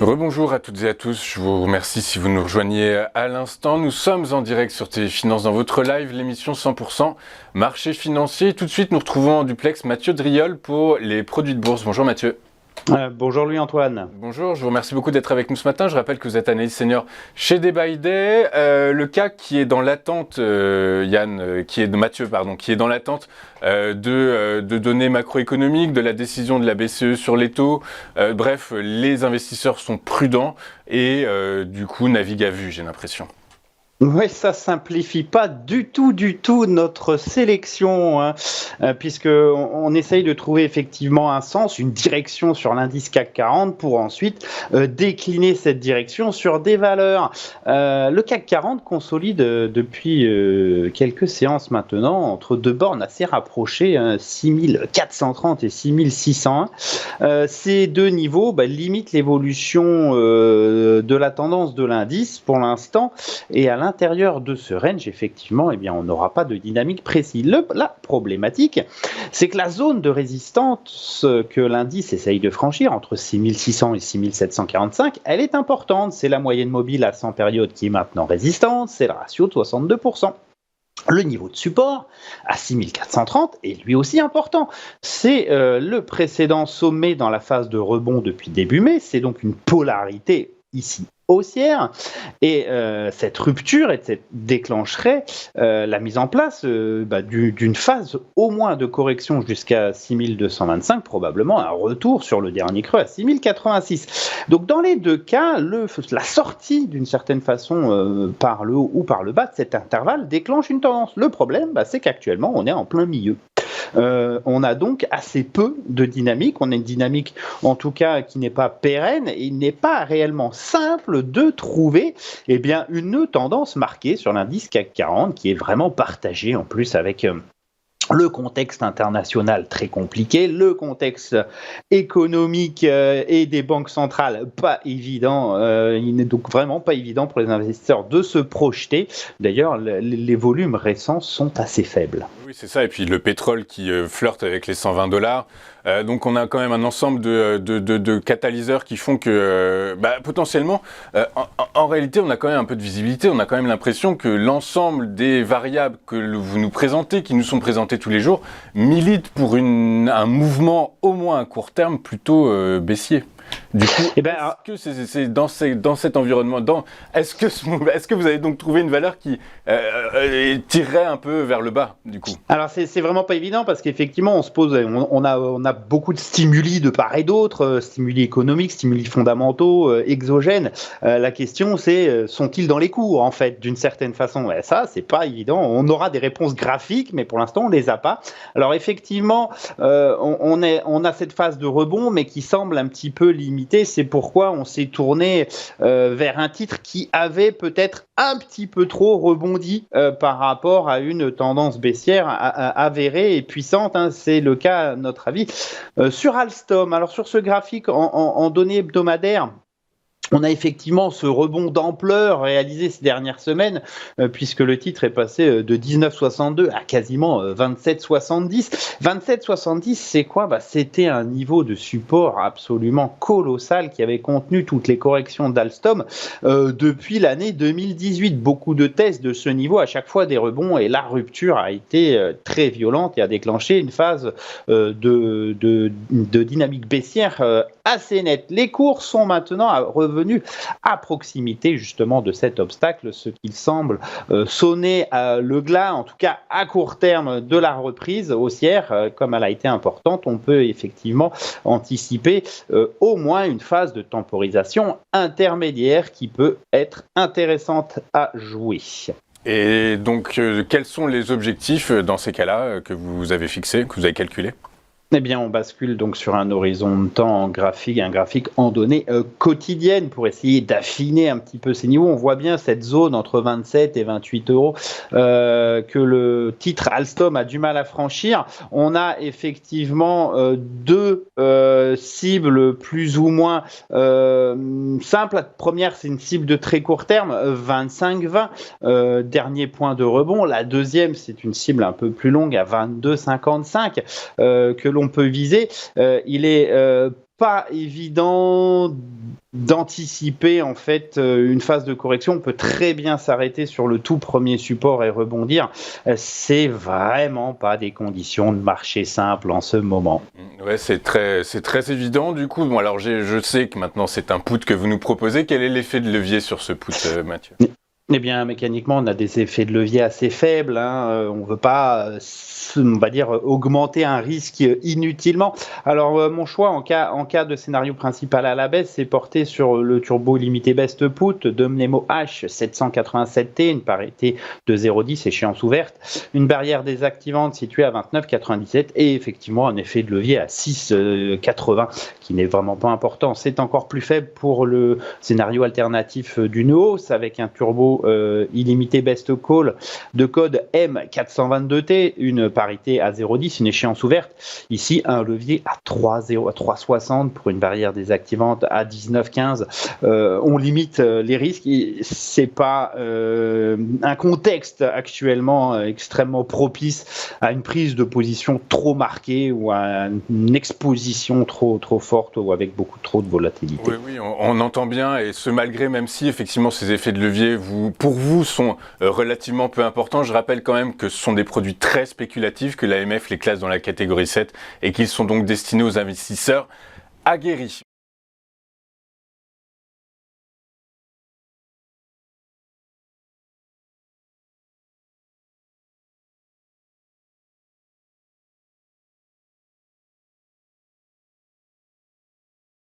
Rebonjour à toutes et à tous, je vous remercie si vous nous rejoignez à l'instant. Nous sommes en direct sur Téléfinance dans votre live, l'émission 100% marché financier. Tout de suite, nous retrouvons en duplex Mathieu Driol pour les produits de bourse. Bonjour Mathieu. Bonjour Louis-Antoine. Bonjour, je vous remercie beaucoup d'être avec nous ce matin. Je rappelle que vous êtes analyste senior chez Day by Day. Le CAC qui est dans l'attente, qui est dans l'attente de données macroéconomiques, de la décision de la BCE sur les taux. Bref, les investisseurs sont prudents et du coup naviguent à vue, j'ai l'impression. Oui, ça simplifie pas du tout notre sélection, hein, puisque on essaye de trouver effectivement un sens, une direction sur l'indice CAC 40 pour ensuite décliner cette direction sur des valeurs. Le CAC 40 consolide depuis quelques séances maintenant entre deux bornes assez rapprochées, 6430 et 6601. Ces deux niveaux limitent l'évolution de la tendance de l'indice pour l'instant, et à l'intérieur de ce range, effectivement, on n'aura pas de dynamique précise. La problématique, c'est que la zone de résistance que l'indice essaye de franchir, entre 6600 et 6745, elle est importante. C'est la moyenne mobile à 100 périodes qui est maintenant résistante, c'est le ratio de 62%. Le niveau de support à 6430 est lui aussi important. C'est le précédent sommet dans la phase de rebond depuis début mai. C'est donc une polarité ici haussière, et cette rupture déclencherait la mise en place d'une phase au moins de correction jusqu'à 6225, probablement un retour sur le dernier creux à 6086. Donc dans les deux cas, la sortie d'une certaine façon par le haut ou par le bas de cet intervalle déclenche une tendance. Le problème, c'est qu'actuellement on est en plein milieu. On a donc assez peu de dynamique. On a une dynamique, en tout cas, qui n'est pas pérenne, et il n'est pas réellement simple de trouver une tendance marquée sur l'indice CAC 40 qui est vraiment partagée en plus avec le contexte international très compliqué, le contexte économique et des banques centrales pas évident. Il n'est donc vraiment pas évident pour les investisseurs de se projeter. D'ailleurs, les volumes récents sont assez faibles. Oui, c'est ça. Et puis le pétrole qui flirte avec les $120. Donc on a quand même un ensemble de catalyseurs qui font que potentiellement, en réalité, on a quand même un peu de visibilité. On a quand même l'impression que l'ensemble des variables que vous nous présentez, qui nous sont présentées tous les jours, militent pour un mouvement au moins à court terme plutôt baissier. Du coup, est-ce que c'est dans cet environnement, est-ce que vous avez donc trouvé une valeur qui tirerait un peu vers le bas, du coup? Alors c'est vraiment pas évident, parce qu'effectivement on se pose, on a beaucoup de stimuli de part et d'autre, stimuli économiques, stimuli fondamentaux, exogènes. La question c'est, sont-ils dans les cours en fait, d'une certaine façon? Ça c'est pas évident. On aura des réponses graphiques, mais pour l'instant on les a pas. Alors effectivement, on a cette phase de rebond, mais qui semble un petit peu limité. C'est pourquoi on s'est tourné vers un titre qui avait peut-être un petit peu trop rebondi par rapport à une tendance baissière avérée et puissante. C'est le cas à notre avis sur Alstom. Alors sur ce graphique en données hebdomadaires, on a effectivement ce rebond d'ampleur réalisé ces dernières semaines, puisque le titre est passé de 19,62 à quasiment 27,70. 27,70, c'est quoi? C'était un niveau de support absolument colossal qui avait contenu toutes les corrections d'Alstom depuis l'année 2018. Beaucoup de tests de ce niveau, à chaque fois des rebonds, et la rupture a été très violente et a déclenché une phase de dynamique baissière assez nette. Les cours sont maintenant revenus à proximité justement de cet obstacle, ce qui semble sonner le glas, en tout cas à court terme, de la reprise haussière. Comme elle a été importante, on peut effectivement anticiper au moins une phase de temporisation intermédiaire qui peut être intéressante à jouer. Et donc, quels sont les objectifs dans ces cas-là que vous avez fixés, que vous avez calculés? On bascule donc sur un horizon de temps graphique, un graphique en données quotidiennes pour essayer d'affiner un petit peu ces niveaux. On voit bien cette zone entre 27 et 28 euros que le titre Alstom a du mal à franchir. On a effectivement deux cibles plus ou moins simples. La première, c'est une cible de très court terme, 25-20, dernier point de rebond. La deuxième, c'est une cible un peu plus longue à 22,55 que l'on peut viser. Il est pas évident d'anticiper en fait une phase de correction. On peut très bien s'arrêter sur le tout premier support et rebondir. C'est vraiment pas des conditions de marché simple en ce moment. Ouais, c'est très évident du coup. Bon, alors je sais que maintenant c'est un put que vous nous proposez. Quel est l'effet de levier sur ce put, Mathieu? Eh bien, mécaniquement, on a des effets de levier assez faibles. On ne veut pas, on va dire, augmenter un risque inutilement. Alors, mon choix en cas de scénario principal à la baisse, c'est porté sur le turbo limité best put de Mnemo H 787T, une parité de 0,10, échéance ouverte, une barrière désactivante située à 29,97 et effectivement un effet de levier à 6,80 qui n'est vraiment pas important. C'est encore plus faible pour le scénario alternatif d'une hausse avec un turbo illimité best call de code M422T, une parité à 0,10, une échéance ouverte. Ici, un levier à 3,60 pour une barrière désactivante à 19,15. On limite les risques. C'est pas un contexte actuellement extrêmement propice à une prise de position trop marquée ou à une exposition trop forte ou avec beaucoup trop de volatilité. Oui, on entend bien, et ce malgré, même si effectivement ces effets de levier pour vous sont relativement peu importants. Je rappelle quand même que ce sont des produits très spéculatifs, que l'AMF les classe dans la catégorie 7 et qu'ils sont donc destinés aux investisseurs aguerris.